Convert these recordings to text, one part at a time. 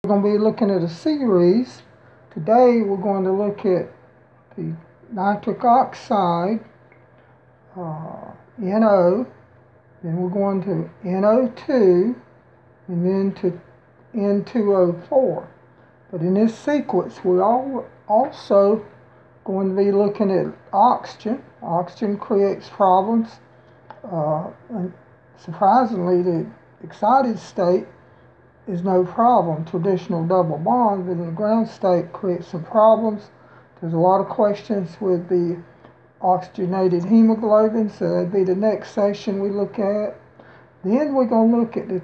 We're going to be looking at a series. Today we're going to look at the nitric oxide, NO, then we're going to NO2, and then to N2O4. But in this sequence we're also going to be looking at oxygen. Oxygen creates problems. And surprisingly, the excited state is no problem, traditional double bond, but in the ground state creates some problems. There's a lot of questions with the oxygenated hemoglobin, so that'd be the next section we look at. Then we're going to look at the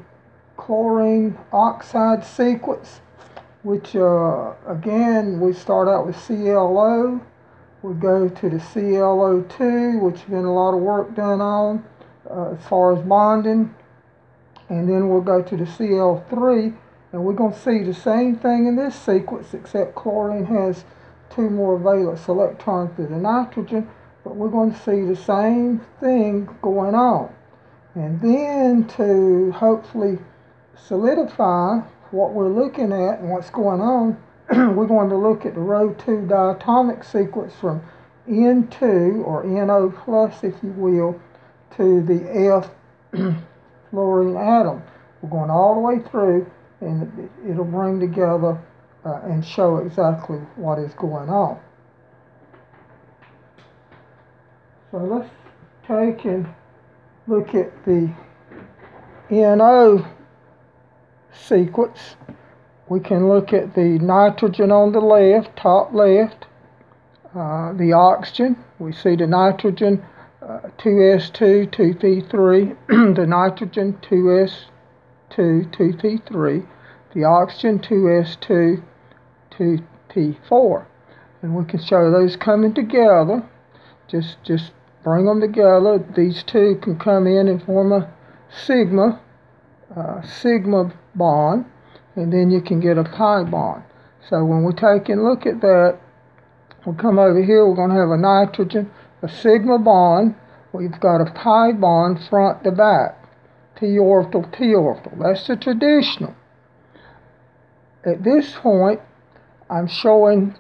chlorine oxide sequence, which again, we start out with ClO. We go to the ClO2, which has been a lot of work done on as far as bonding. And then we'll go to the Cl3, and we're going to see the same thing in this sequence, except chlorine has 2 more valence electrons than the nitrogen, but we're going to see the same thing going on. And then to hopefully solidify what we're looking at and what's going on, we're going to look at the ρ2 diatomic sequence from N2, or NO plus if you will, to the F fluorine atom. We're going all the way through, and it'll bring together and show exactly what is going on. So let's take and look at the NO sequence. We can look at the nitrogen on the left, top left, the oxygen. We see the nitrogen 2s2, 2p3, the nitrogen 2s2, 2p3, the oxygen 2s2, 2p4. And we can show those coming together. Just bring them together. These two can come in and form a sigma bond, and then you can get a pi bond. So when we take and look at that, we'll come over here, we're going to have a nitrogen, a sigma bond. We've got a pi bond front to back, p orbital, p orbital. That's the traditional. At this point, I'm showing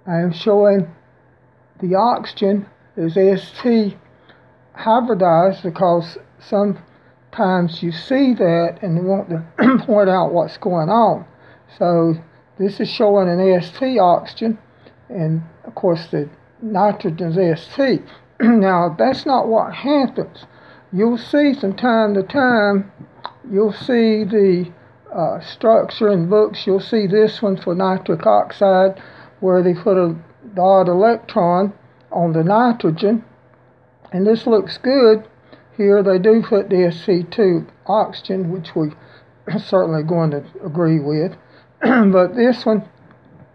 the oxygen is St hybridized, because sometimes you see that and you want to point out what's going on. So this is showing an St oxygen, and of course the nitrogen's St. Now that's not what happens. You'll see from time to time, you'll see the structure in books. You'll see this one for nitric oxide, where they put a dot electron on the nitrogen, and this looks good. Here they do put the Sc2 oxygen, which we are certainly going to agree with. But this one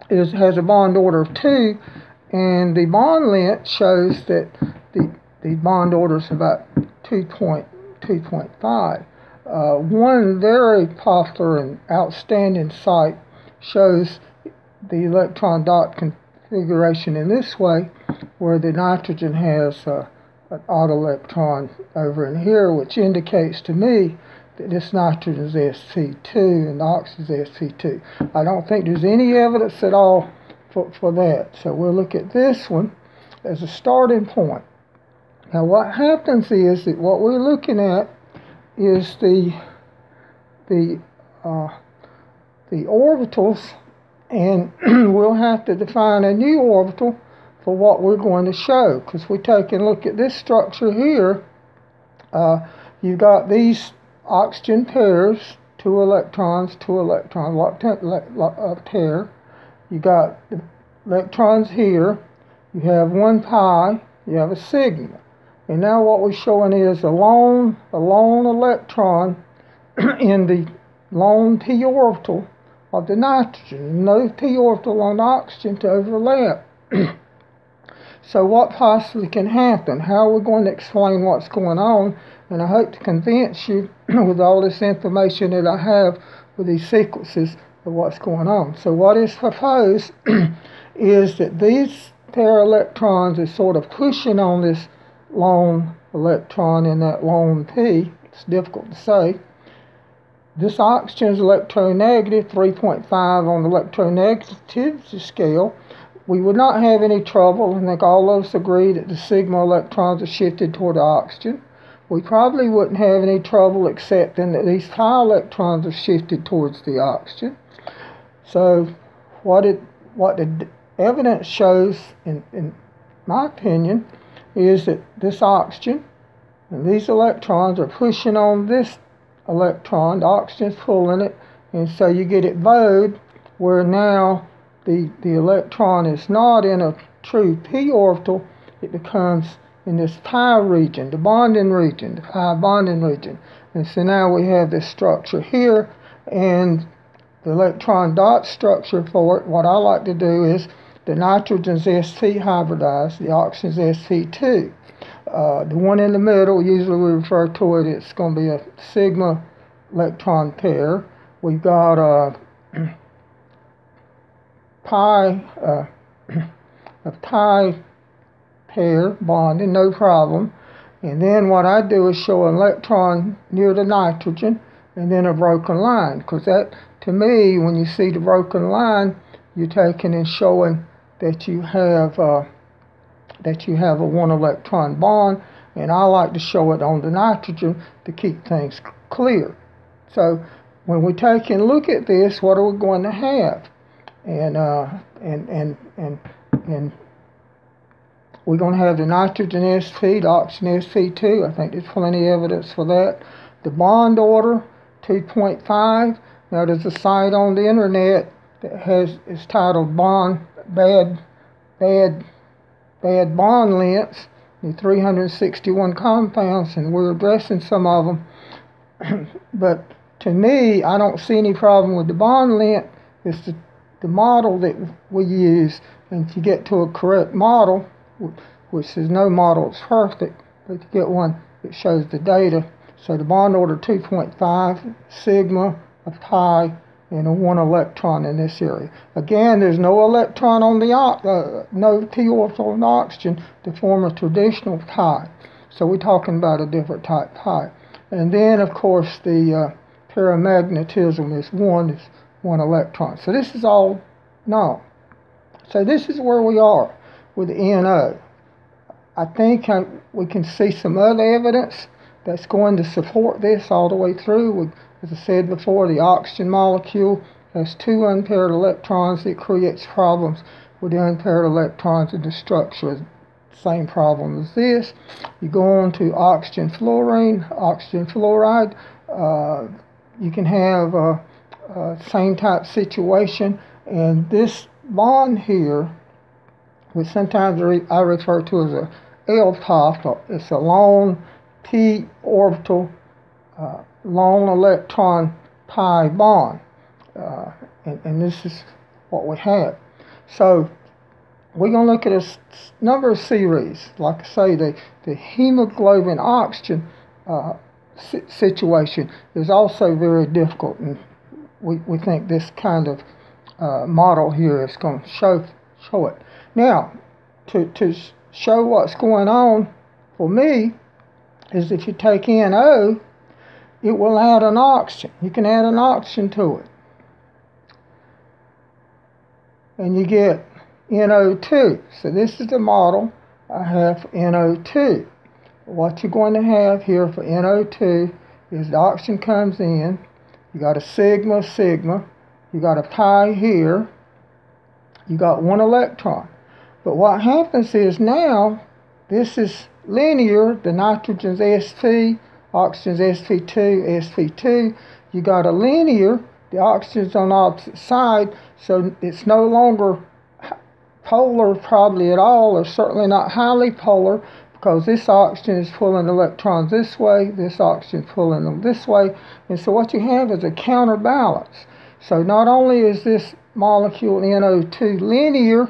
has a bond order of 2, and the bond length shows that the bond order is about 2.5. One very popular and outstanding site shows the electron dot configuration in this way, where the nitrogen has an odd electron over in here, which indicates to me that this nitrogen is Sc2 and the oxygen is Sc2. I don't think there's any evidence at all for that. So we'll look at this one as a starting point. Now what happens is that what we're looking at is the orbitals, and we'll have to define a new orbital for what we're going to show, because we take and look at this structure here. You've got these oxygen pairs, 2 electrons, pair. You got the electrons here. You have 1 pi. You have a sigma. And now what we're showing is a lone electron in the lone p orbital of the nitrogen. No p orbital on the oxygen to overlap. So what possibly can happen? How are we going to explain what's going on? And I hope to convince you with all this information that I have with these sequences of what's going on. So what is proposed is that these pair of electrons is sort of pushing on this lone electron in that lone p. It's difficult to say. this oxygen is electronegative, 3.5 on the electronegativity scale. We would not have any trouble. I think all of us agree that the sigma electrons are shifted toward the oxygen. We probably wouldn't have any trouble accepting that these pi electrons are shifted towards the oxygen. So what the evidence shows, in my opinion, is that this oxygen and these electrons are pushing on this electron, the oxygen's pulling it, and so you get it bowed, where now the electron is not in a true p orbital, it becomes in this pi region, the bonding region, the pi bonding region. And so now we have this structure here, and the electron dot structure for it, what I like to do is the nitrogen's sp hybridized, the oxygen's sp2. The one in the middle, usually we refer to it, it's going to be a sigma electron pair. We've got a pi pair bonding, no problem. And then what I do is show an electron near the nitrogen and then a broken line, because that, to me, when you see the broken line, you're taking and showing that you have a one electron bond, and I like to show it on the nitrogen to keep things clear. So when we take and look at this, what are we going to have? And we're going to have the nitrogen sp, the oxygen sp2. I think there's plenty of evidence for that. The bond order 2.5. Now there's a site on the internet that is titled bad bond lengths, the 361 compounds, and we're addressing some of them. But to me, I don't see any problem with the bond length. It's the model that we use, and to get to a correct model, which is no model is perfect, but to get one that shows the data. So the bond order 2.5, sigma, a pi, and a 1 electron in this area. Again, there's no electron on the no p orbital on the oxygen to form a traditional pi. So we're talking about a different type pi. And then, of course, the paramagnetism is one electron. So this is all known. So this is where we are with the NO. I think we can see some other evidence that's going to support this all the way through. As I said before, the oxygen molecule has 2 unpaired electrons. It creates problems with the unpaired electrons in the structure. Same problem as this. You go on to oxygen fluorine, oxygen fluoride. You can have same type situation. And this bond here, which sometimes I refer to as a L-top, it's a lone p orbital lone electron pi bond, and this is what we have. So we're going to look at a number of series. Like I say, the hemoglobin oxygen situation is also very difficult, and we think this kind of model here is going to show it. Now, to show what's going on for me is if you take NO, it will add an oxygen. You can add an oxygen to it. And you get NO2. So this is the model I have for NO2. What you're going to have here for NO2 is the oxygen comes in. You got a sigma, you got a pi here, you got 1 electron. But what happens is now, this is linear, the nitrogen's sp, oxygen's sp2, you got a linear, the oxygen's on the opposite side, so it's no longer polar probably at all, or certainly not highly polar, because this oxygen is pulling electrons this way, this oxygen is pulling them this way, and so what you have is a counterbalance. So not only is this molecule NO2 linear,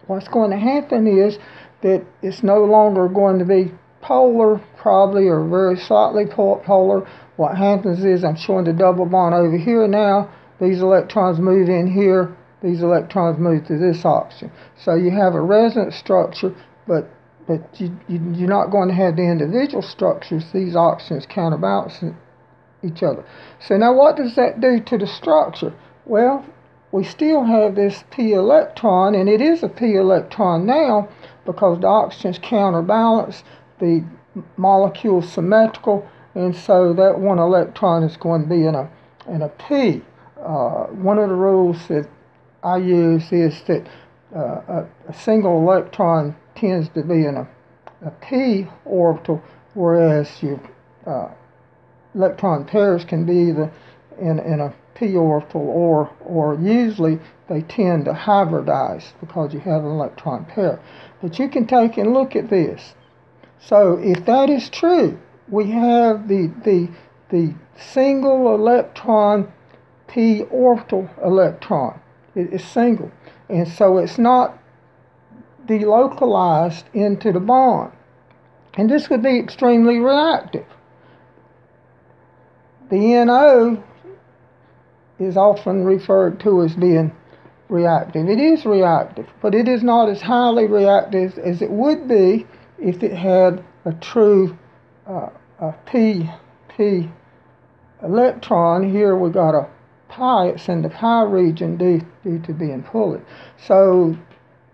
what's going to happen is that it's no longer going to be polar, probably, or very slightly polar. What happens is, I'm showing the double bond over here now, these electrons move in here, these electrons move to this oxygen. So you have a resonance structure, but you're not going to have the individual structures, these oxygens counterbalancing each other. So now what does that do to the structure? Well, we still have this p electron, and it is a p electron now because the oxygen's counterbalanced, the molecule's symmetrical, and so that one electron is going to be in a p. One of the rules that I use is that a single electron tends to be in a p orbital, whereas your electron pairs can be either in a p orbital or usually they tend to hybridize because you have an electron pair. But you can take and look at this. So if that is true, we have the single electron p orbital electron. It is single, and so it's not delocalized into the bond, and this would be extremely reactive. The NO is often referred to as being reactive. It is reactive, but it is not as highly reactive as it would be if it had a true p electron. Here we got a pi. It's in the pi region due to being pulled. So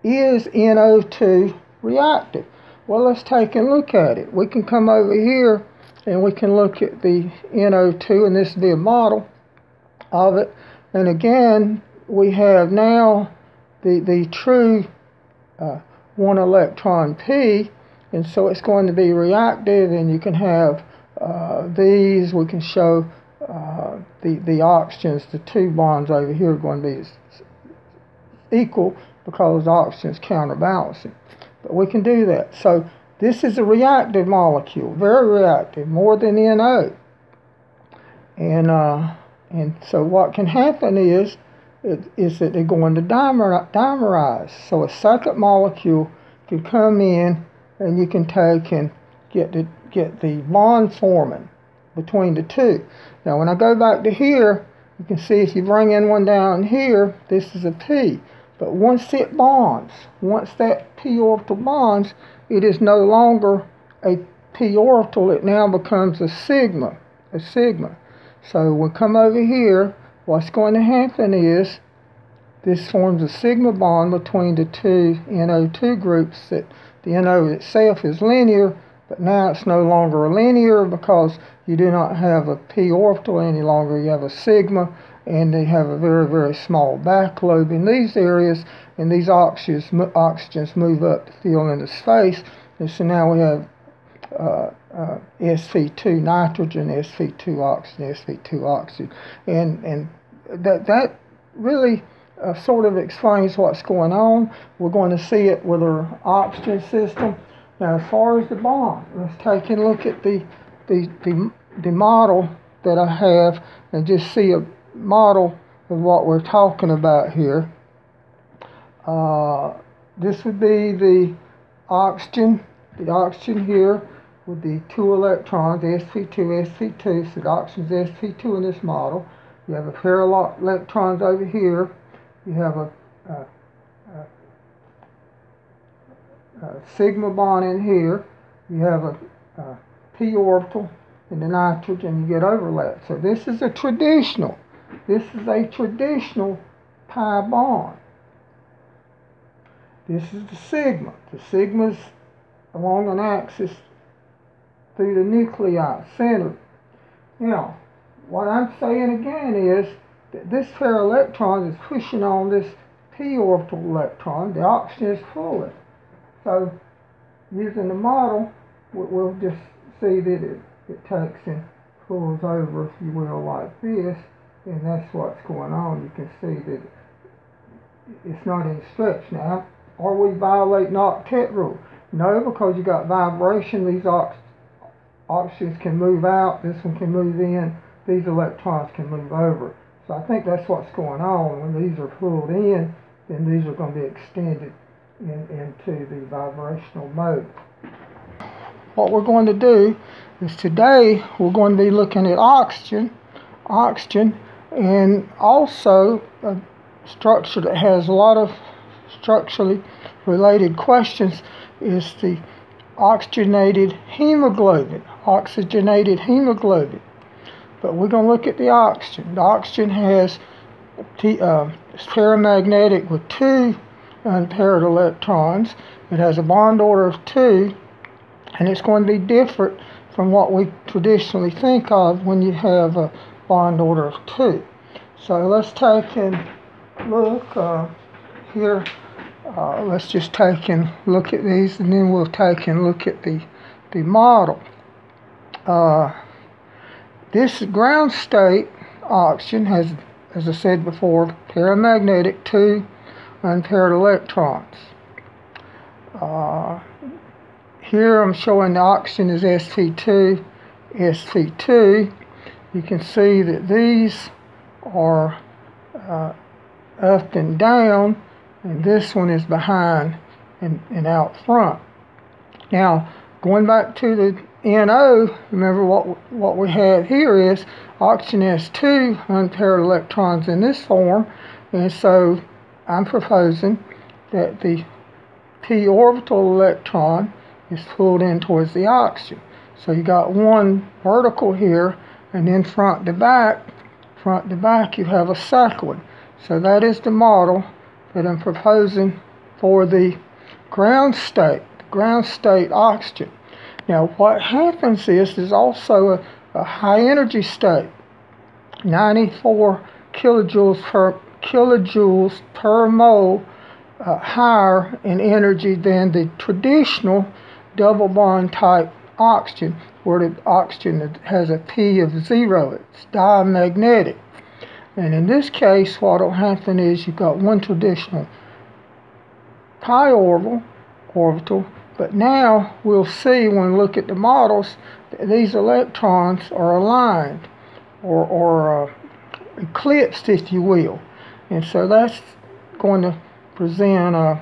is NO2 reactive? Well, let's take a look at it. We can come over here and we can look at the NO2, and this will be a model of it. And again, we have now the true one electron p, and so it's going to be reactive, and you can have these. We can show the oxygens, the two bonds over here are going to be equal because the oxygen's counterbalancing. But we can do that. So this is a reactive molecule, very reactive, more than NO. And so what can happen is that they're going to dimerize. So a second molecule can come in, and you can take and get the bond forming between the two. Now when I go back to here, you can see if you bring in one down here, this is a p. But once it bonds, once that p orbital bonds, it is no longer a p orbital. It now becomes a sigma. So we'll come over here. What's going to happen is this forms a sigma bond between the two NO2 groups. That the NO itself is linear, but now it's no longer linear because you do not have a p orbital any longer. You have a sigma, and they have a very, very small backlobe in these areas, and these oxygens move up to fill in the space. And so now we have sp2 nitrogen, sp2 oxygen, sp2 oxygen, and that really sort of explains what's going on. We're going to see it with our oxygen system. Now, as far as the bond, let's take a look at the model that I have and just see a model of what we're talking about here. This would be the oxygen here with the two electrons, sp2, sp2. So the oxygen is sp2 in this model. You have a pair of electrons over here. You have a sigma bond in here. You have a p orbital in the nitrogen. You get overlap. So this is a traditional pi bond. This is the sigma. The sigma's along an axis through the nuclei center. Now, what I'm saying again is that this pair of electrons is pushing on this p orbital electron. The oxygen is pulling. So, using the model, we'll just see that it takes and pulls over, if you will, like this, and that's what's going on. You can see that it's not in stretch. Now, are we violating octet rule? No, because you got vibration. These oxygens can move out. This one can move in. These electrons can move over. So I think that's what's going on. When these are pulled in, then these are going to be extended into the vibrational mode. What we're going to do is today we're going to be looking at oxygen, and also a structure that has a lot of structurally related questions is the oxygenated hemoglobin. But we're going to look at the oxygen. The oxygen has it's paramagnetic with 2 unpaired electrons. It has a bond order of 2, and it's going to be different from what we traditionally think of when you have a bond order of 2. So let's take and look here. Let's just take and look at these, and then we'll take and look at the model. This ground state oxygen has, as I said before, paramagnetic 2 unpaired electrons. Here I'm showing the oxygen is sp2, sp2. You can see that these are up and down, and this one is behind and out front. Now, going back to the NO, remember what we have here is oxygen has 2 unpaired electrons in this form, and so I'm proposing that the p orbital electron is pulled in towards the oxygen. So you got one vertical here, and then front to back you have a cycloid. So that is the model that I'm proposing for the ground state oxygen. Now what happens is there's also a high energy state, 94 kilojoules per mole higher in energy than the traditional double bond type oxygen, where the oxygen has a P of 0. It's diamagnetic. And in this case, what will happen is you've got one traditional pi orbital, but now we'll see when we look at the models that these electrons are aligned or eclipsed, if you will. And so that's going to present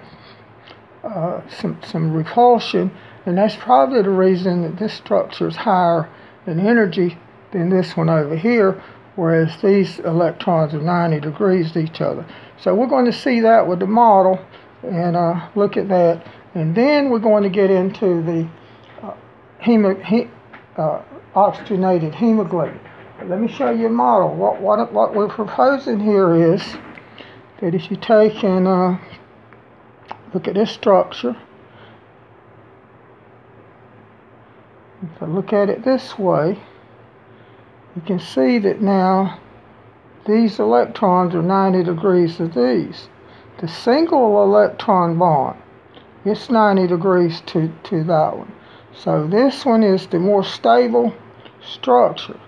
some repulsion, and that's probably the reason that this structure is higher in energy than this one over here, whereas these electrons are 90 degrees to each other. So we're going to see that with the model and look at that, and then we're going to get into the oxygenated hemoglobin. But let me show you a model. What we're proposing here is that if you take and look at this structure, if I look at it this way, you can see that now these electrons are 90 degrees to these. The single electron bond, it's 90 degrees to that one. So this one is the more stable structure.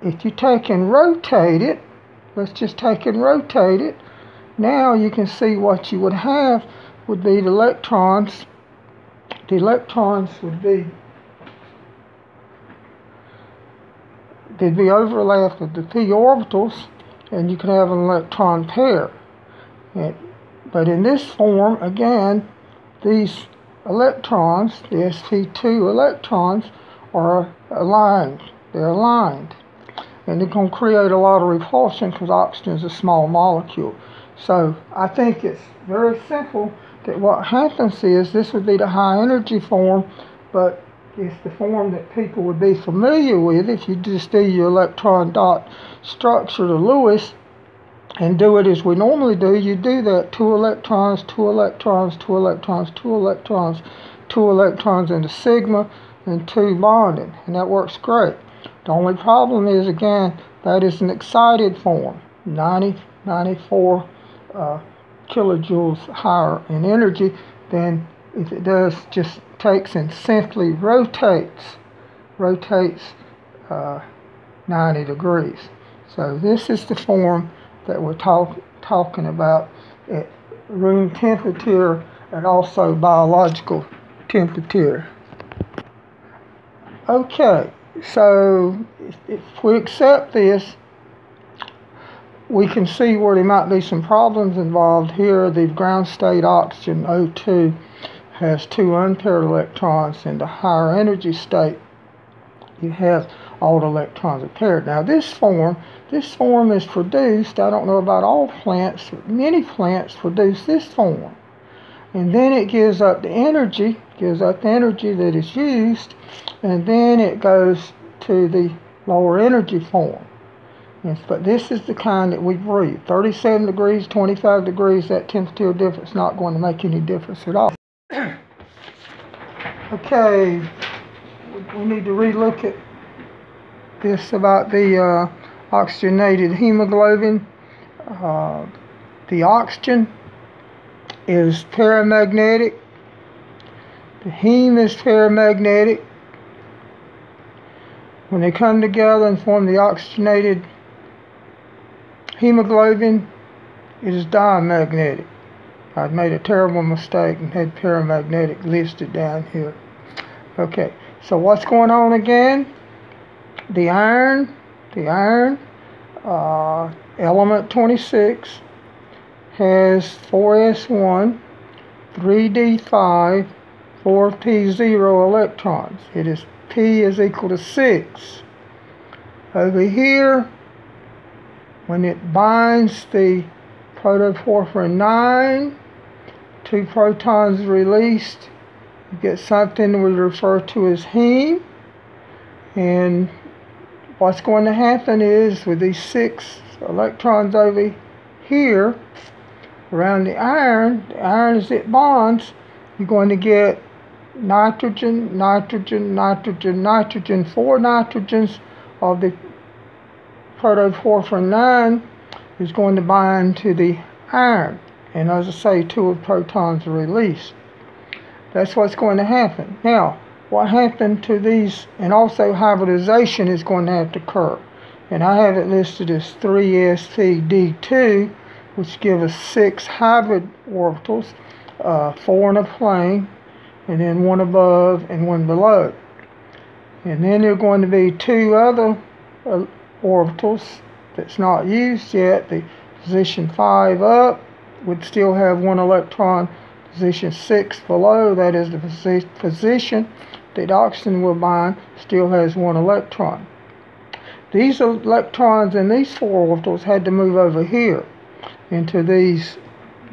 If you take and rotate it, let's just take and rotate it, now you can see what you would have would be the electrons. The electrons would be, they'd be overlapped with the p orbitals, and you could have an electron pair. But in this form, again, these electrons, the sp2 electrons, are aligned. They're aligned. And they're going to create a lot of repulsion because oxygen is a small molecule. So I think it's very simple that what happens is this would be the high energy form, but it's the form that people would be familiar with if you just do your electron dot structure to Lewis and do it as we normally do. You do that 2 electrons, 2 electrons, 2 electrons, 2 electrons, 2 electrons into sigma, and 2 bonding, and that works great. The only problem is, again, that is an excited form, 94 kilojoules higher in energy than if it does just takes and simply rotates 90 degrees. So this is the form that we're talking about at room temperature and also biological temperature. Okay, so if we accept this, we can see where there might be some problems involved here. The ground state oxygen, O2, has 2 unpaired electrons. In the higher energy state, you have all the electrons are paired. Now this form is produced, I don't know about all plants, but many plants produce this form. And then it gives up the energy that is used, and then it goes to the lower energy form. Yes, but this is the kind that we breathe. 37 degrees, 25 degrees, that temperature difference is not going to make any difference at all. Okay, we need to relook at this about the oxygenated hemoglobin. The oxygen is paramagnetic. The heme is paramagnetic. When they come together and form the oxygenated hemoglobin, it is diamagnetic. I made a terrible mistake and had paramagnetic listed down here. Okay, so what's going on again? The iron, element 26, has 4s1, 3d5, 4p0 electrons. It is p is equal to 6. Over here, when it binds the protoporphyrin 9, 2 protons released, you get something we refer to as heme. And what's going to happen is with these 6 electrons over here around the iron as it bonds, you're going to get nitrogen, nitrogen, nitrogen, nitrogen. 4 nitrogens of the protoporphyrin 9 is going to bind to the iron. And as I say, 2 of the protons are released. That's what's going to happen. Now, what happened to these, and also hybridization is going to have to occur. And I have it listed as 3sp-D2, which give us 6 hybrid orbitals, 4 in a plane, and then 1 above and 1 below. And then there are going to be 2 other orbitals that's not used yet. The position 5 up would still have 1 electron. Position 6 below, that is the position that oxygen will bind, still has 1 electron. These electrons in these 4 orbitals had to move over here into these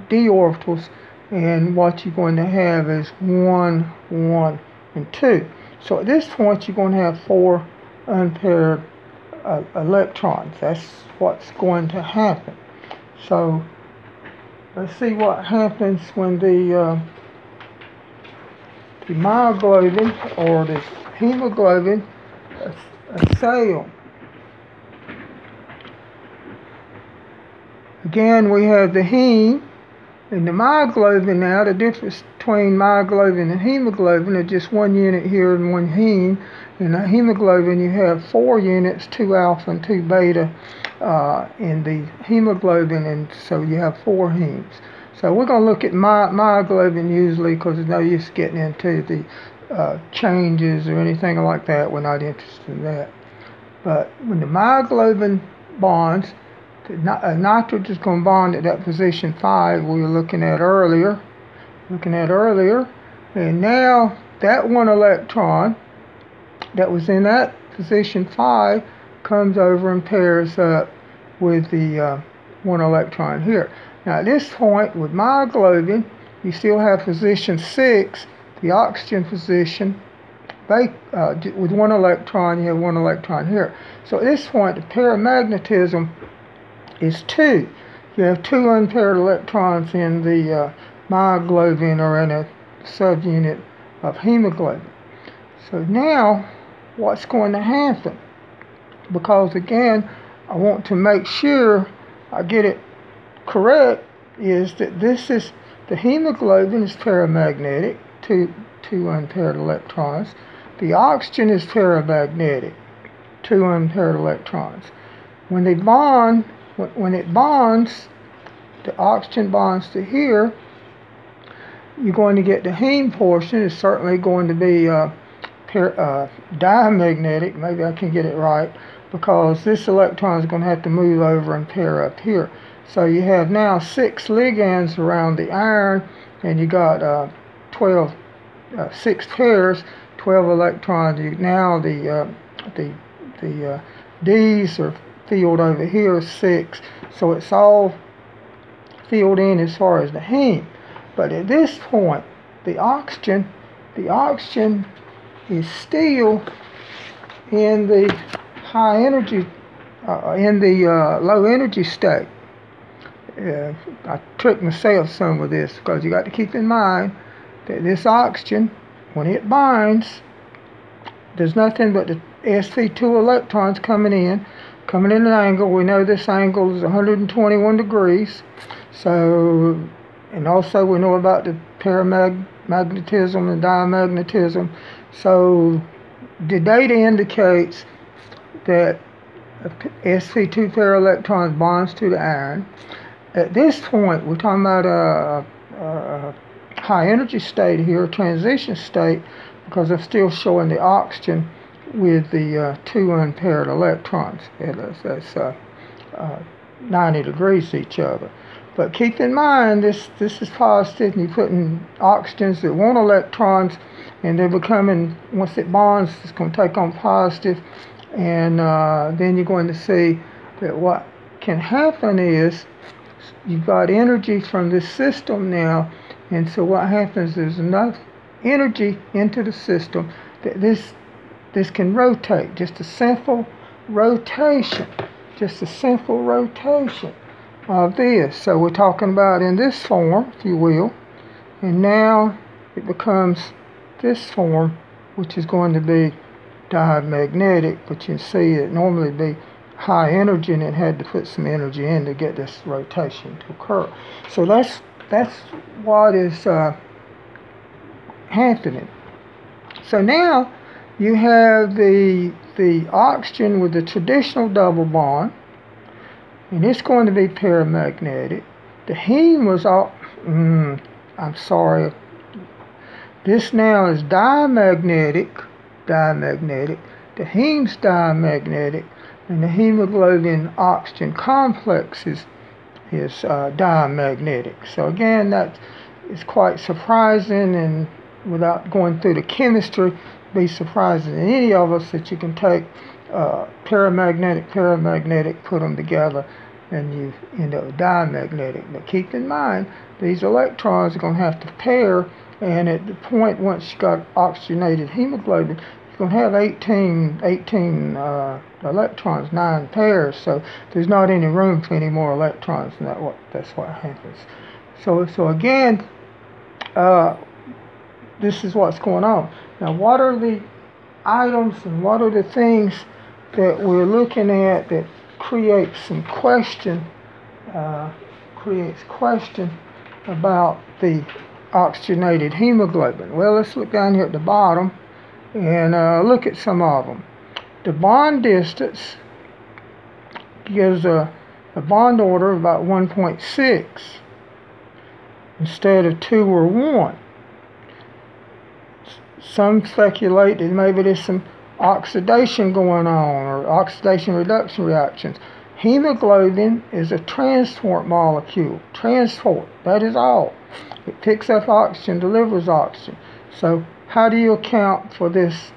d orbitals, and what you're going to have is 1, 1, and 2. So at this point you're going to have 4 unpaired electrons. That's what's going to happen. So let's see what happens when the myoglobin or the hemoglobin assail. Again, we have the heme and the myoglobin now. The difference between myoglobin and hemoglobin is just 1 unit here and 1 heme. In the hemoglobin, you have 4 units, 2 alpha and 2 beta in the hemoglobin, and so you have 4 hemes. So we're going to look at myoglobin usually because there's no use getting into the changes or anything like that. We're not interested in that. But when the myoglobin bonds, nitrogen is going to bond at that position 5 we were looking at earlier. And now that 1 electron that was in that position 5 comes over and pairs up with the 1 electron here. Now at this point with myoglobin, you still have position 6, the oxygen position. With 1 electron, you have 1 electron here. So at this point, the paramagnetism is 2. You have 2 unpaired electrons in the myoglobin, or in a subunit of hemoglobin. So now, what's going to happen? Because again, I want to make sure I get it correct, is that this is, the hemoglobin is paramagnetic, 2 unpaired electrons. The oxygen is paramagnetic, 2 unpaired electrons. When they bond, when it bonds, the oxygen bonds to here, you're going to get the heme portion is certainly going to be diamagnetic. Maybe I can get it right, because this electron is going to have to move over and pair up here. So you have now 6 ligands around the iron, and you got 6 pairs, 12 electrons. Now the D's are filled over here, 6. So it's all filled in as far as the heme. But at this point, the oxygen is still in the high energy, in the low energy state. I tricked myself some with this, because you got to keep in mind that this oxygen, when it binds, there's nothing but the sp2 electrons coming in at an angle. We know this angle is 121 degrees. So, and also we know about the paramagnetism and diamagnetism. So the data indicates that sp2 pair of electrons bonds to the iron. At this point, we're talking about a high energy state here, a transition state, because I'm still showing the oxygen with the two unpaired electrons. That's 90 degrees each other. But keep in mind, this is positive, and you're putting oxygens that want electrons, and they're becoming, once it bonds, it's going to take on positive, and then you're going to see that what can happen is you've got energy from this system now, and so what happens is enough energy into the system that this can rotate. Just a simple rotation of this. So we're talking about in this form, if you will, and now it becomes this form, which is going to be diamagnetic, but you can see it normally be high energy, and it had to put some energy in to get this rotation to occur. So that's what is happening. So now you have the oxygen with the traditional double bond, and it's going to be paramagnetic. The heme was all, I'm sorry, this now is diamagnetic. The heme's diamagnetic, and the hemoglobin oxygen complex is diamagnetic. So again, that is quite surprising, and without going through the chemistry, be surprising to any of us that you can take paramagnetic, put them together, and you end up with diamagnetic. But keep in mind, these electrons are going to have to pair, and at the point once you got oxygenated hemoglobin, you're going to have 18 electrons, 9 pairs, so there's not any room for any more electrons, and that's what happens. So again, this is what's going on. Now, what are the items and what are the things that we're looking at that creates some question, about the oxygenated hemoglobin? Well, let's look down here at the bottom and look at some of them. The bond distance gives a bond order of about 1.6 instead of 2 or 1. Some speculate that maybe there's some oxidation going on, or oxidation reduction reactions. Hemoglobin is a transport molecule. Transport, that is all. It picks up oxygen, delivers oxygen. So how do you account for this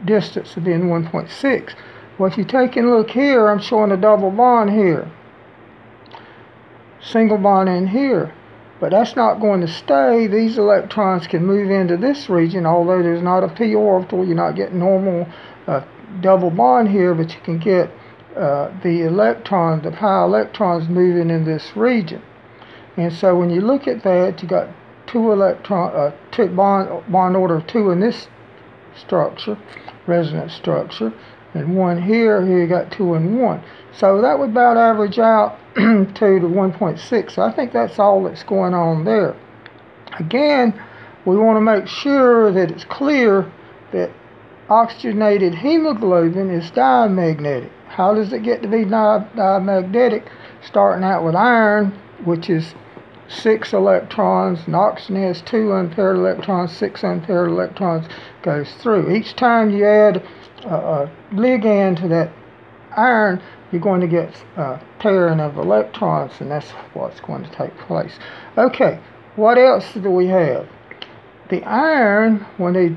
distance of being 1.6? Well, if you take a look here, I'm showing a double bond here. Single bond in here. But that's not going to stay. These electrons can move into this region, although there's not a p orbital. You're not getting normal double bond here, but you can get the pi electrons moving in this region. And so when you look at that, you got bond order of 2 in this structure, resonance structure, and 1 here. Here you got 2 and 1. So that would about average out to the 1.6. So I think that's all that's going on there. Again, we want to make sure that it's clear that oxygenated hemoglobin is diamagnetic. How does it get to be diamagnetic? Starting out with iron, which is 6 electrons, and oxygen has 2 unpaired electrons, 6 unpaired electrons goes through. Each time you add a ligand to that iron, you're going to get pairing of electrons, and that's what's going to take place. Okay, what else do we have? The iron, when they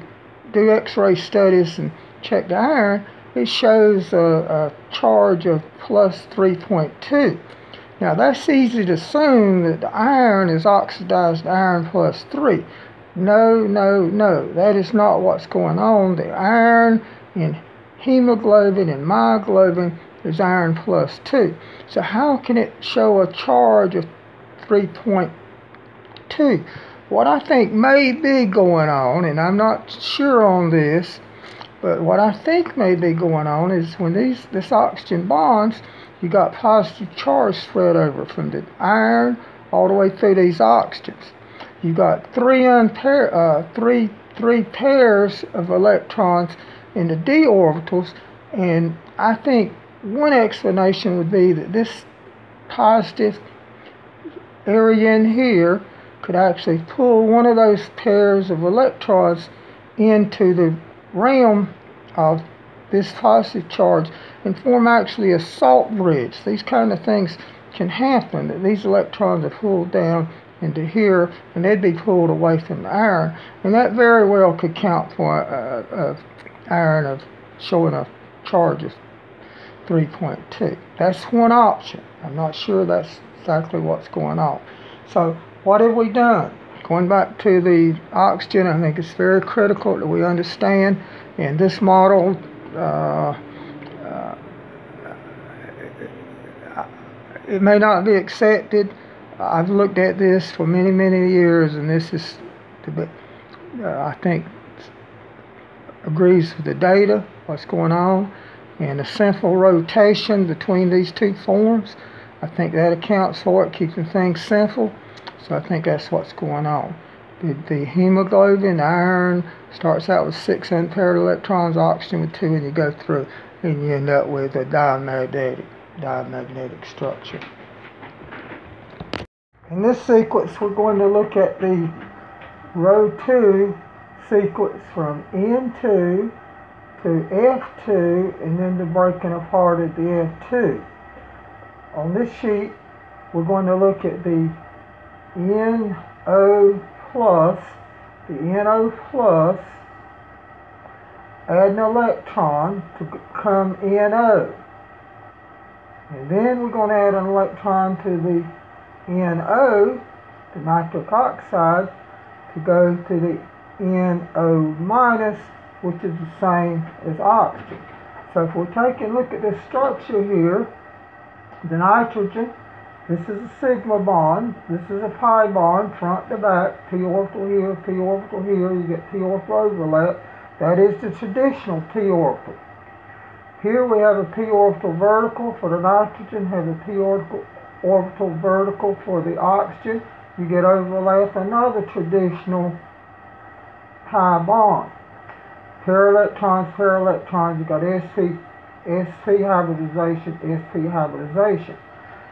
do X-ray studies and check the iron, it shows a charge of plus 3.2. Now that's easy to assume that the iron is oxidized iron plus 3. No, that is not what's going on. The iron in hemoglobin and myoglobin is iron plus 2. So how can it show a charge of 3.2? What I think may be going on, and I'm not sure on this, but what I think may be going on is when this oxygen bonds, you got positive charge spread over from the iron all the way through these oxygens. You got three pairs of electrons in the d orbitals, and I think one explanation would be that this positive area in here could actually pull one of those pairs of electrons into the realm of this positive charge and form actually a salt bridge. These kind of things can happen, that these electrons are pulled down into here and they'd be pulled away from the iron, and that very well could count for iron of showing a charge of 3.2. That's one option. I'm not sure that's exactly what's going on. So what have we done? Going back to the oxygen, I think it's very critical that we understand in this model it may not be accepted. I've looked at this for many, many years, and this is, I think, agrees with the data, what's going on, and a simple rotation between these two forms. I think that accounts for it, keeping things simple. So I think that's what's going on. The hemoglobin, iron, starts out with 6 unpaired electrons, oxygen with 2, and you go through, and you end up with a diamagnetic structure. In this sequence, we're going to look at the row 2 sequence from N2 to F2, and then the breaking apart of the F2. On this sheet, we're going to look at the NO plus, add an electron to become NO. And then we're going to add an electron to the NO, the nitric oxide, to go to the NO minus, which is the same as oxygen. So if we take a look at this structure here, the nitrogen, this is a sigma bond, this is a pi bond, front to back, p orbital here, p orbital here, you get p orbital overlap. That is the traditional p orbital. Here we have a p orbital vertical for the nitrogen, have a p orbital vertical for the oxygen. You get overlap, another traditional pi bond. Pair electrons, you got sp hybridization, sp hybridization.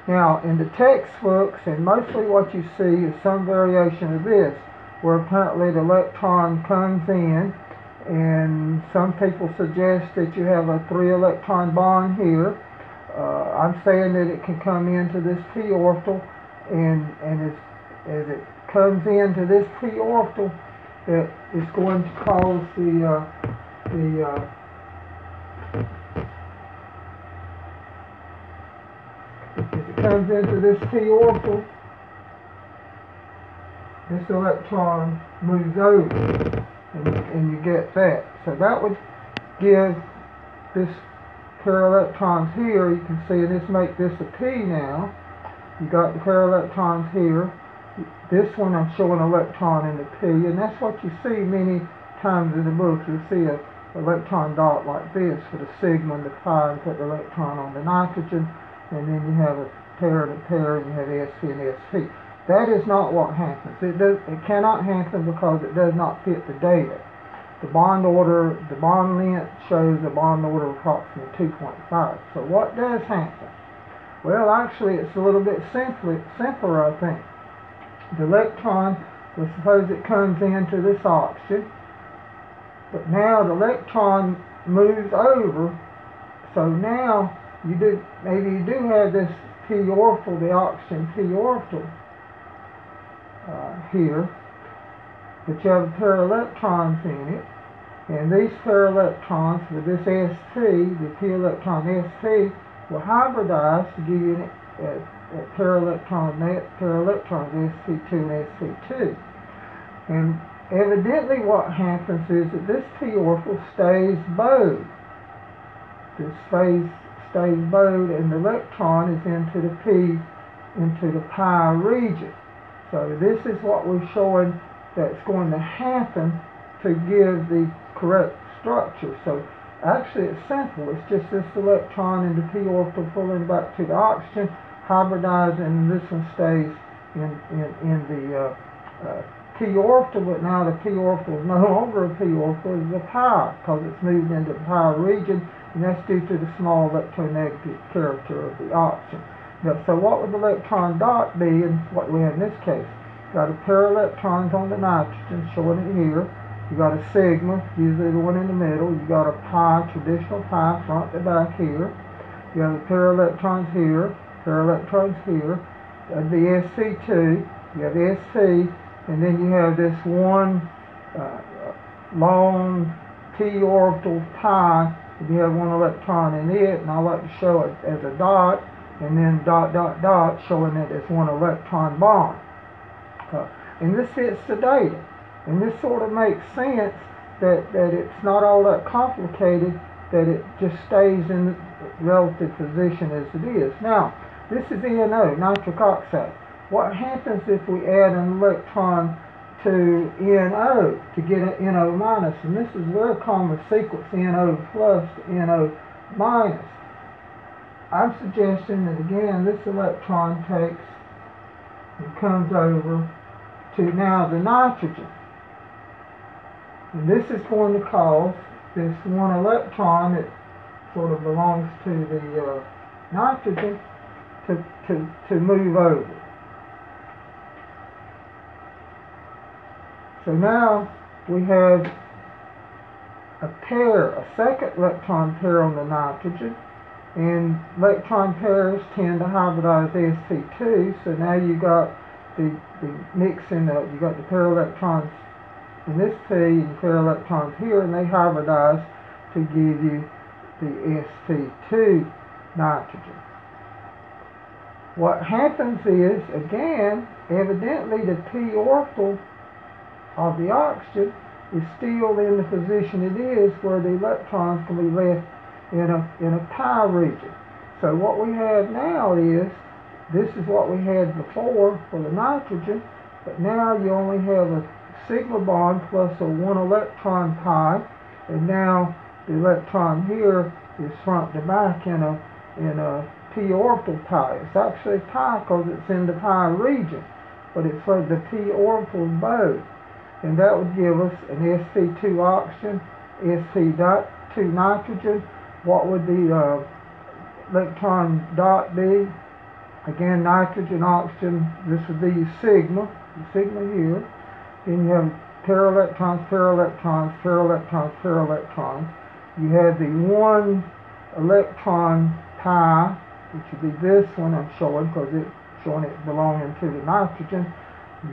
Now, in the textbooks, and mostly what you see is some variation of this, where apparently the electron comes in, and some people suggest that you have a 3-electron bond here. I'm saying that it can come into this p orbital, and as it comes into this p orbital, that is going to cause comes into this p orbital, this electron moves over, and you get that. So that would give this pair of electrons here, you can see, and this make this a p now. You got the pair of electrons here. This one I'm showing an electron in the p, and that's what you see many times in the book. You'll see a electron dot like this for the sigma and the pi, and put the electron on the nitrogen, and then you have a pair and a pair, and you have sp and sp. That is not what happens. It cannot happen because it does not fit the data. The bond order, the bond length shows a bond order of approximately 2.5. So what does happen? Well, actually, it's a little bit simpler, I think. The electron, let's suppose it comes into this oxygen, but now the electron moves over, so now maybe you do have this p orbital, the oxygen p orbital here, but you have a pair of electrons in it, and these pair of electrons with this sp, the p electron sp, will hybridize to give you a pair of electrons, sp2 and sp2. And evidently what happens is that this p orbital stays bowed. this phase stays bowed, and the electron is into the pi region. So this is what we're showing that's going to happen to give the correct structure. So actually it's simple. It's just this electron in the p orbital pulling back to the oxygen, hybridizing, and this one stays in the p orbital, but now the p orbital is no longer a p orbital, it's a pi, because it's moved into the pi region, and that's due to the small electronegative character of the oxygen. Now, so what would the electron dot be, and what we have in this case? Got a pair of electrons on the nitrogen, showing it here. You got a sigma, usually the one in the middle. You got a pi, traditional pi, front to back here. You have a pair of electrons here, pair of electrons here. That'd be sp2. You have sp, and then you have this one long p orbital pi. If you have one electron in it, and I like to show it as a dot, and then dot dot dot, showing it as one electron bond. And this fits the data, and this sort of makes sense that it's not all that complicated, that it just stays in the relative position as it is. Now, this is NO, nitric oxide. What happens if we add an electron to NO to get an NO minus? And this is a very common sequence, NO plus to NO minus. I'm suggesting that again this electron takes and comes over to now the nitrogen. And this is going to cause this one electron that sort of belongs to the nitrogen to move over. So now we have a pair, a second electron pair on the nitrogen, and electron pairs tend to hybridize sp2, so now you got the mixing up, you got the pair of electrons in this P and the pair of electrons here, and they hybridize to give you the sp2 nitrogen. What happens is, again, evidently the p orbital of the oxygen is still in the position it is, where the electrons can be left in a pi region. So what we have now is, this is what we had before for the nitrogen, but now you only have a sigma bond plus a one electron pi, and now the electron here is front to back in a p orbital pi. It's actually pi because it's in the pi region, but it's for the p orbital both. And that would give us an sp2 oxygen, sp2 nitrogen. What would the electron dot be? Again, nitrogen, oxygen, this would be sigma, the sigma here. Then you have pair of electrons, pair of electrons, pair of electrons, pair of electrons. You have the one electron pi, which would be this one I'm showing, because it's showing it belonging to the nitrogen.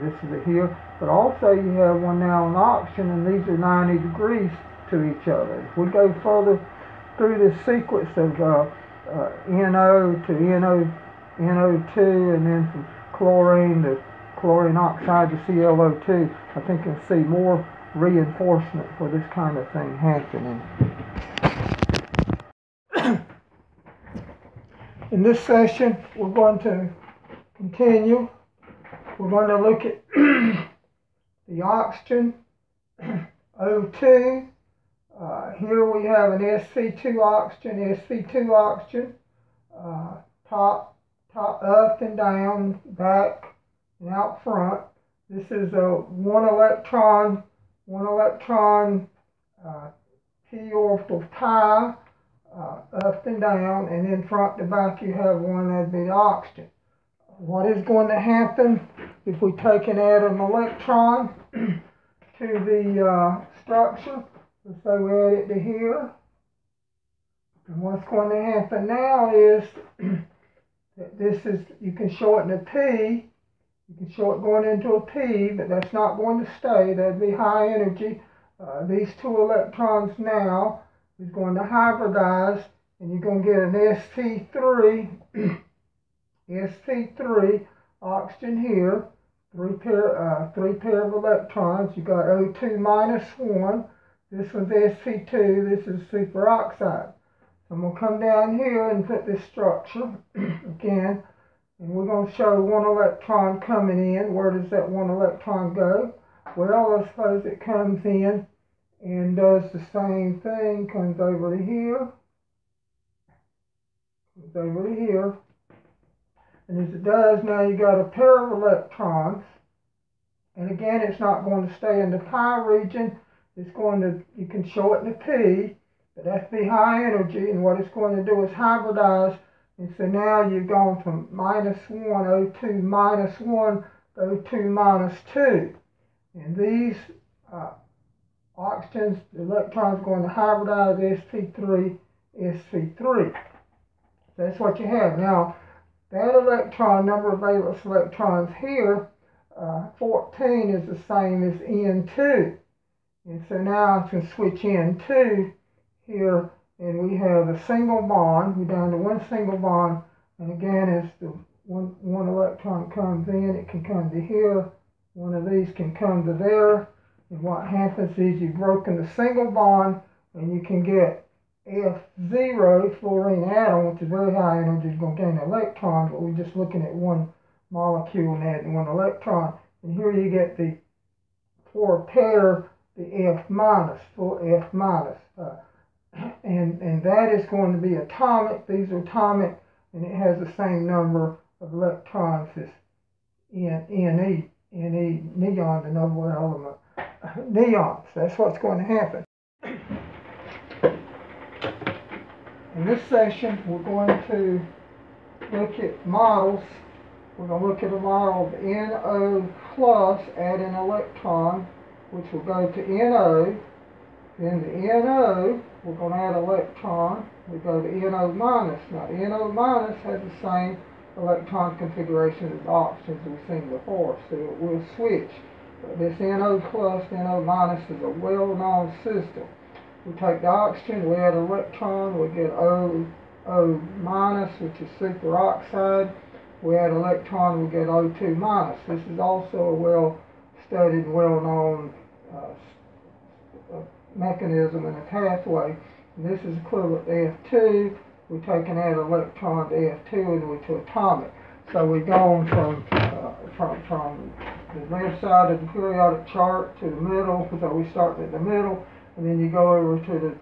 This is it here. But also you have one now on oxygen, and these are 90 degrees to each other. If we go further through this sequence of NO to NO2, and then from chlorine to chlorine oxide to ClO2, I think you'll see more reinforcement for this kind of thing happening. In this session, we're going to continue. We're going to look at the oxygen, O2. Here we have an sp2 oxygen, top up and down, back and out front. This is a one electron p orbital pi, up and down, and then front to back you have one that'd be the oxygen. What is going to happen if we take and add an electron to the structure? Let's say we add it to here. And what's going to happen now is that this is, you can show it in a P, you can show it going into a P, but that's not going to stay. That'd be high energy. These two electrons now is going to hybridize, and you're going to get an sp3 oxygen here, three pair of electrons. You got O2 minus 1. This one's sp2. This is superoxide. I'm going to come down here and put this structure again, and we're going to show one electron coming in. Where does that one electron go? Well, I suppose it comes in and does the same thing, comes over to here, comes over to here, and as it does, now you got a pair of electrons, and again, it's not going to stay in the pi region. It's going to, you can show it in the P, but that's the high energy, and what it's going to do is hybridize, and so now you've gone from -1, O2 minus 1, O2 minus 2, and these oxygens, the electrons are going to hybridize sp3, sp3. That's what you have. Now, that electron, number of valence electrons here, 14 is the same as N2. And so now I can switch N2 here, and we have a single bond. We're down to one single bond. And again, as the one electron comes in, it can come to here. One of these can come to there. And what happens is you've broken the single bond, and you can get F0, fluorine atom, which is very high energy, is going to gain electrons, but we're just looking at one molecule and adding one electron. And here you get the, for a pair, the F minus, full F minus. And that is going to be atomic. These are atomic, and it has the same number of electrons as Ne, neon, the noble element. Neons, that's what's going to happen. In this session, we're going to look at models. We're going to look at a model of NO plus, add an electron, which will go to NO. Then the NO, we're going to add electron. We go to NO minus. Now, NO minus has the same electron configuration as oxygen as we've seen before, so it will switch. But this NO plus, NO minus is a well-known system. We take the oxygen, we add an electron, we get O minus, which is superoxide. We add electron, we get O2 minus. This is also a well-studied, well-known mechanism and a pathway. And this is equivalent to F2. We take and add electron to F2 and we're to atomic. So we've gone from the left side of the periodic chart to the middle, so we start at the middle, and then you go over to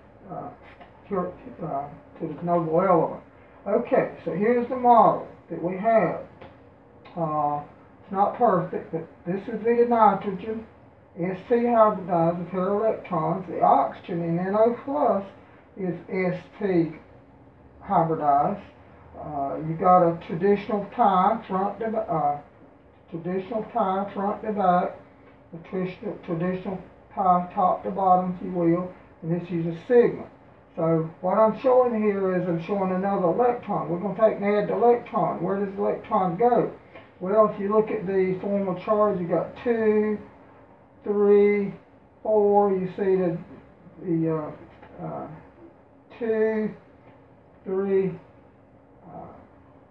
the noble element. Okay, so here's the model that we have. It's not perfect, but this is the nitrogen. Sp hybridized, a pair of electrons. The oxygen in NO plus is Sp hybridized. You got a traditional pi front to back, a traditional pi top to bottom, if you will, and this uses sigma. So what I'm showing here is I'm showing another electron. We're going to take and add the electron. Where does the electron go? Well, if you look at the formal charge, you got 2, 3, 4. You see the 2, 3,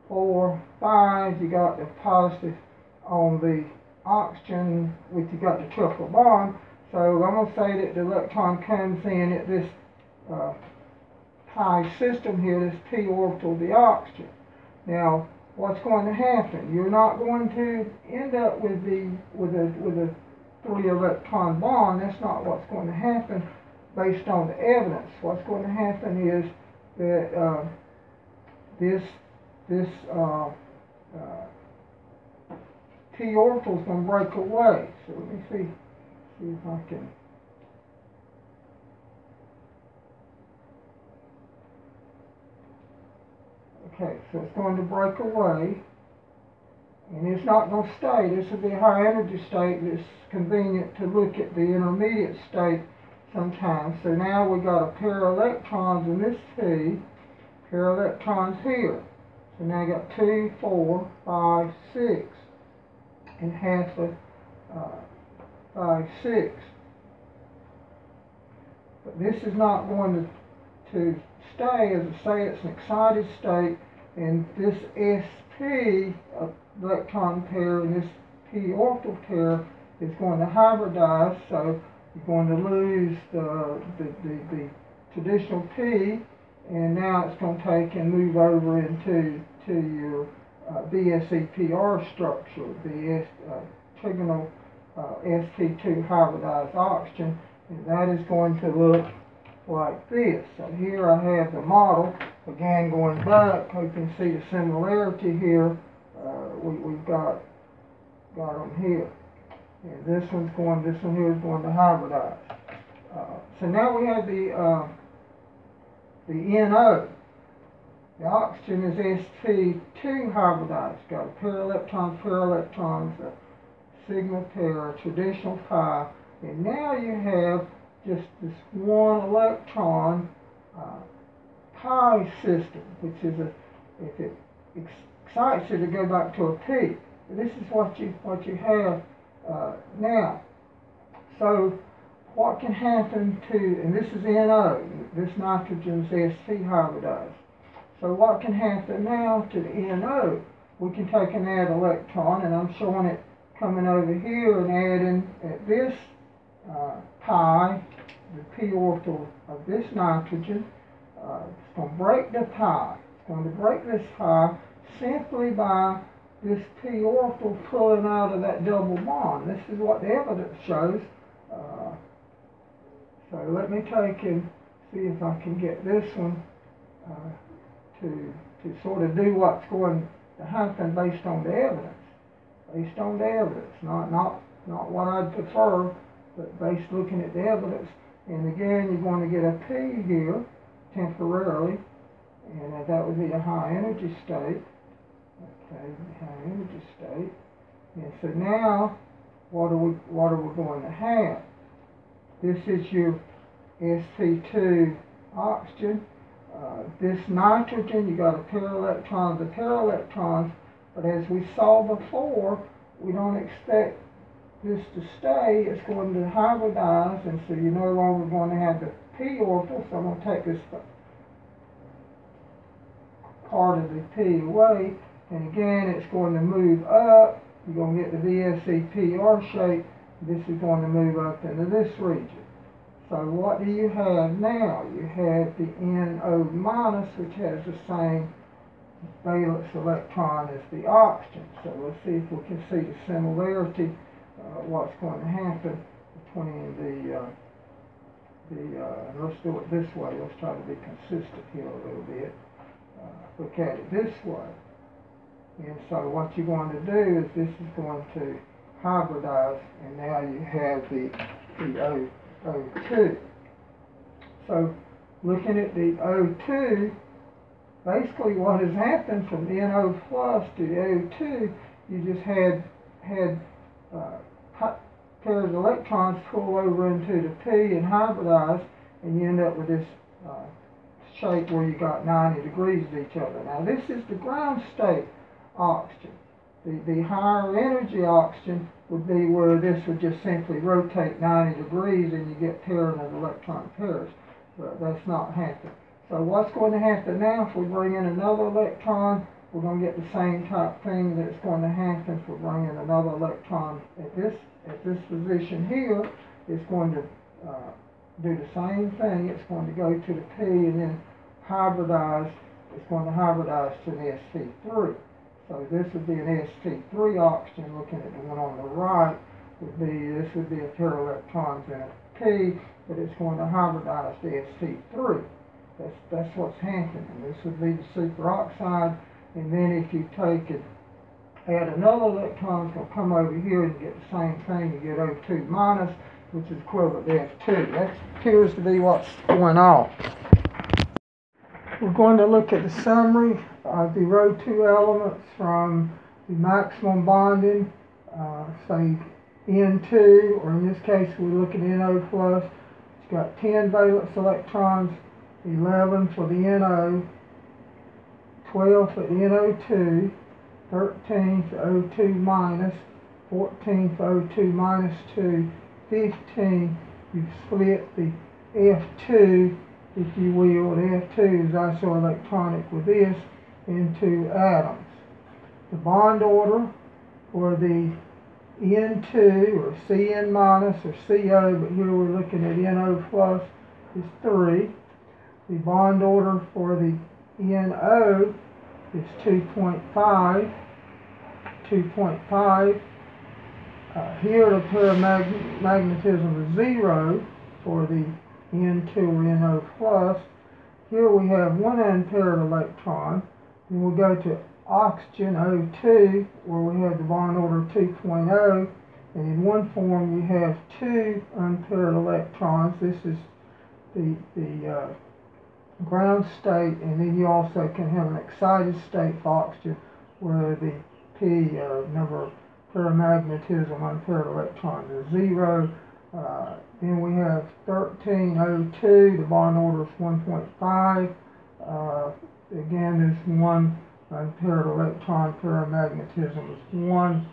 4, 5. You got the positive on the oxygen, which you got the triple bond. So I'm going to say that the electron comes in at this pi system here, this p orbital of the oxygen. Now, what's going to happen? You're not going to end up with a 3 electron bond. That's not what's going to happen based on the evidence. What's going to happen is that this p orbital is going to break away. So let me see if I can. Okay, so it's going to break away, and it's not going to stay. This will be a high energy state that's convenient to look at the intermediate state sometimes. So now we got a pair of electrons in this P, pair of electrons here. So now I got 2, 4, 5, 6, and half of 5, 6. But this is not going to stay. As I say, it's an excited state, and this sp electron pair and this p orbital pair is going to hybridize, so you're going to lose the traditional p, and now it's going to take and move over into your VSEPR structure, the trigonal sp2 hybridized oxygen, and that is going to look like this. So here I have the model. Again, going back, you can see the similarity here. We've got them here, and this one here is going to hybridize. So now we have the NO. The oxygen is sp2 hybridized. It's got a pair of electrons, a sigma pair, a traditional pi, and now you have just this one electron pi system, which is if it excites you to go back to a p. This is what you have now. So what can happen to, and this is NO, this nitrogen is sp hybridized. So what can happen now to the NO? We can take and add electron, and I'm showing it coming over here and adding at this pi, the p orbital of this nitrogen. It's going to break the pi. It's going to break this pi simply by this p orbital pulling out of that double bond. This is what the evidence shows. So let me take and see if I can get this one to sort of do what's going to happen based on the evidence. Based on the evidence, not what I'd prefer, but based looking at the evidence. And again, you're going to get a P here temporarily, and that would be a high energy state. Okay, high energy state. And so now, what are we going to have? This is your sp2 oxygen. This nitrogen, you got a pair of electrons, but as we saw before, we don't expect this to stay. It's going to hybridize, and so you're no longer going to have the p orbital. So I'm going to take this part of the p away, and again, it's going to move up. You're going to get the VSEPR shape. This is going to move up into this region. So what do you have now? You have the NO minus, which has the same valence electron as the oxygen. So let's see if we can see the similarity, what's going to happen between let's do it this way. Let's try to be consistent here a little bit. Look at it this way. And so what you're going to do is this is going to hybridize, and now you have the O2. So looking at the O2, basically what has happened from the NO plus to the O2, you just had pairs of electrons pull over into the P and hybridize, and you end up with this shape where you got 90 degrees of each other. Now this is the ground state oxygen. The higher energy oxygen would be where this would just simply rotate 90 degrees and you get pairing of electron pairs. But that's not happening. So what's going to happen now, if we bring in another electron, we're going to get the same type thing that's going to happen if we bring in another electron at this position here. It's going to do the same thing. It's going to go to the P and then hybridize. It's going to hybridize to the sp3. So this would be an sp3 oxygen. Looking at the one on the right, this would be a pair of electrons in a P, but it's going to hybridize to sp3. That's what's happening. This would be the superoxide, and then if you take it, add another electron, it's going to come over here and get the same thing. You get O2 minus, which is equivalent to F2. That appears to be what's going on. We're going to look at the summary of the row 2 elements from the maximum bonding, say N2, or in this case we're looking at NO plus. It's got 10 valence electrons, 11 for the NO, 12 for the NO2, 13 for O2 minus, 14 for O2 minus 2, 15, you split the F2, if you will, the F2 is isoelectronic with this, into atoms. The bond order for the N2 or Cn minus or CO, but here we're looking at NO plus, is 3. The bond order for the NO is 2.5. 2.5. Here the paramagnetism is 0 for the N2 or NO plus. Here we have one unpaired electron. Then we'll go to oxygen O2, where we have the bond order 2.0. And in one form you have two unpaired electrons. This is the ground state, and then you also can have an excited state for oxygen where the P number of paramagnetism unpaired electrons is 0. Then we have 13O2, the bond order is 1.5. Again, there's one unpaired electron, paramagnetism is 1.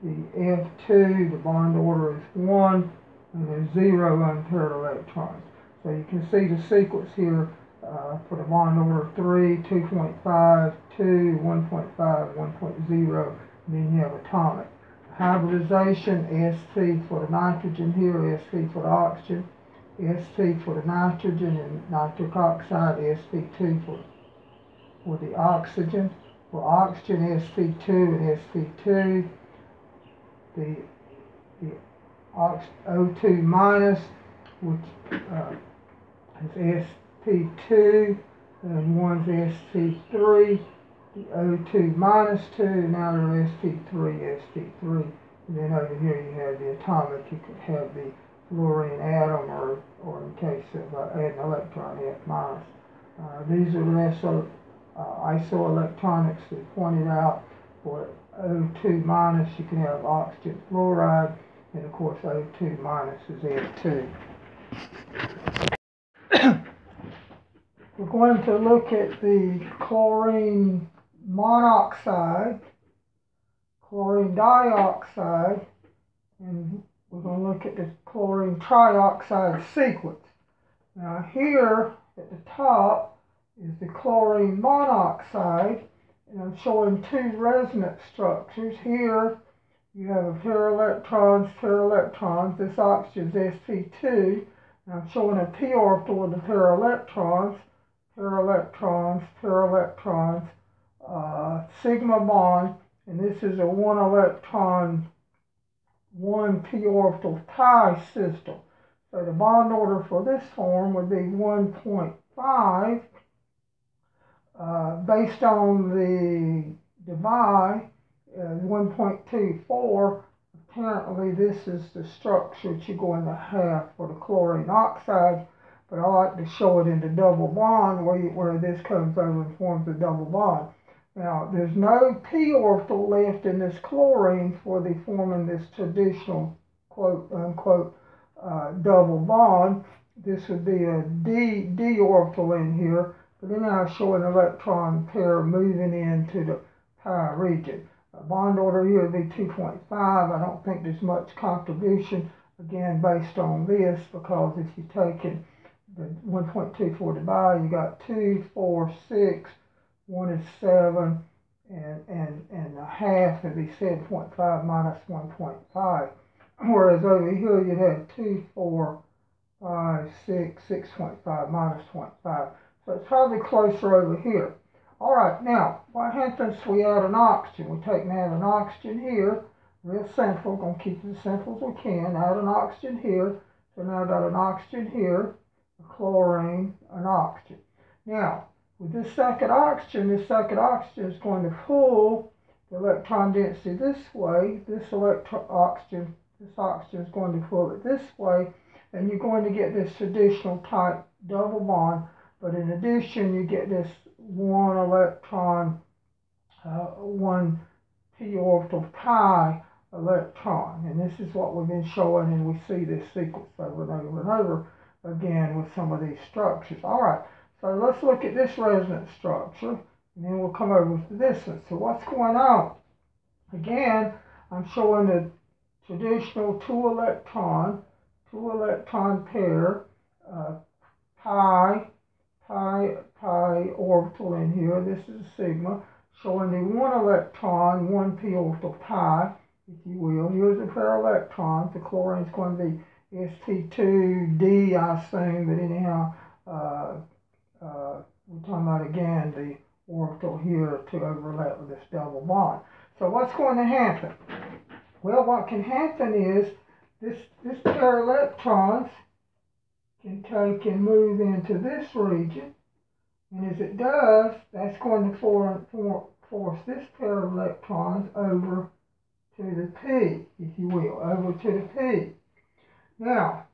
The F2, the bond order is 1, and there's 0 unpaired electrons. So you can see the sequence here for the bond order 3, 2.5, 2, 1.5, 1.0, and then you have atomic. Hybridization, Sp for the nitrogen here, Sp for the oxygen, Sp for the nitrogen and nitric oxide, Sp2 for the oxygen. For oxygen, Sp2 and Sp2. The O2 minus, which is Sp2, and one's Sp3. The O2 minus 2, now they're Sp3, Sp3. And then over here you have the atomic. You could have the fluorine atom, or in case of adding electron, F minus. These are the isoelectronics that pointed out. For O2 minus, you can have oxygen fluoride, and of course O2 minus is F2. We're going to look at the chlorine monoxide, chlorine dioxide, and we're going to look at the chlorine trioxide sequence. Now here at the top is the chlorine monoxide, and I'm showing two resonance structures. Here you have a pair of electrons. This oxygen is Sp2. And I'm showing a p orbital with a pair of electrons, sigma bond, and this is a 1 electron, 1 p orbital pi system. So the bond order for this form would be 1.5. Based on the divide, 1.24. Apparently this is the structure that you're going to have for the chlorine oxide, but I like to show it in the double bond where this comes over and forms a double bond. Now there's no p orbital left in this chlorine for the forming this traditional quote unquote double bond. This would be a d orbital in here, but then I'll show an electron pair moving into the pi region. Bond order here would be 2.5. I don't think there's much contribution, again, based on this, because if you take it, the 1.24 divided, you got 2, 4, 6, 1 is 7, and a half would be 7.5 minus 1.5. Whereas over here you'd have 2, 4, 5, 6, 6.5 minus 0.5. So it's probably closer over here. All right, now, what happens if we add an oxygen? We take and add an oxygen here, real simple, we're going to keep it as simple as we can. Add an oxygen here, so now I've got an oxygen here, a chlorine, an oxygen. Is going to pull the electron density this way. This oxygen is going to pull it this way, and you're going to get this traditional type double bond, but in addition, you get this 1 electron, 1 p orbital pi electron. And this is what we've been showing, and we see this sequence over and over and over again with some of these structures. All right, so let's look at this resonance structure, and then we'll come over to this one. So what's going on? Again, I'm showing the traditional two electron pair, pi orbital in here. This is a sigma, showing the 1 electron, 1 p orbital pi, if you will. Here's a pair of electrons. The chlorine is going to be Sp2D, I assume, but anyhow, we're talking about again the orbital here to overlap with this double bond. So what's going to happen? Well, what can happen is this pair of electrons can take and move into this region, and as it does, that's going to force this pair of electrons over to the P, if you will, over to the P. Now,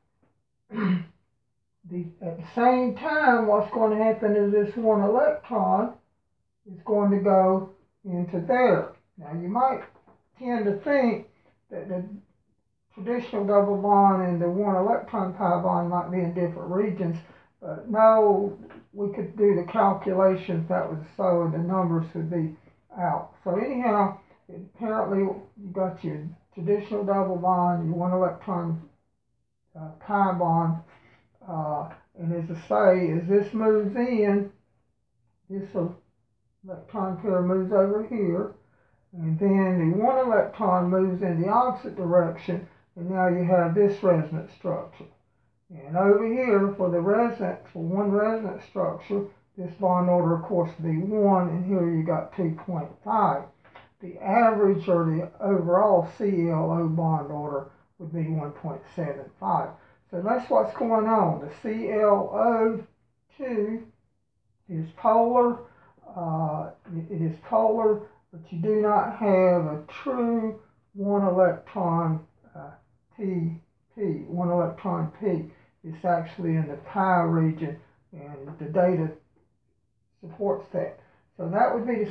at the same time, what's going to happen is this one electron is going to go into there. Now, you might tend to think that the traditional double bond and the one electron pi bond might be in different regions, but no, we could do the calculations if that was so, and the numbers would be out. So anyhow, apparently you got your traditional double bond, your one electron pi bond, and as I say, as this moves in, this electron pair moves over here, and then the one electron moves in the opposite direction, and now you have this resonance structure. And over here, for one resonance structure, this bond order, of course, would be 1, and here you got 2.5. The average, or the overall ClO bond order, would be 1.75. So that's what's going on. The ClO2 is polar. It is polar, but you do not have a true one electron one electron P. It's actually in the pi region, and the data supports that. So that would be the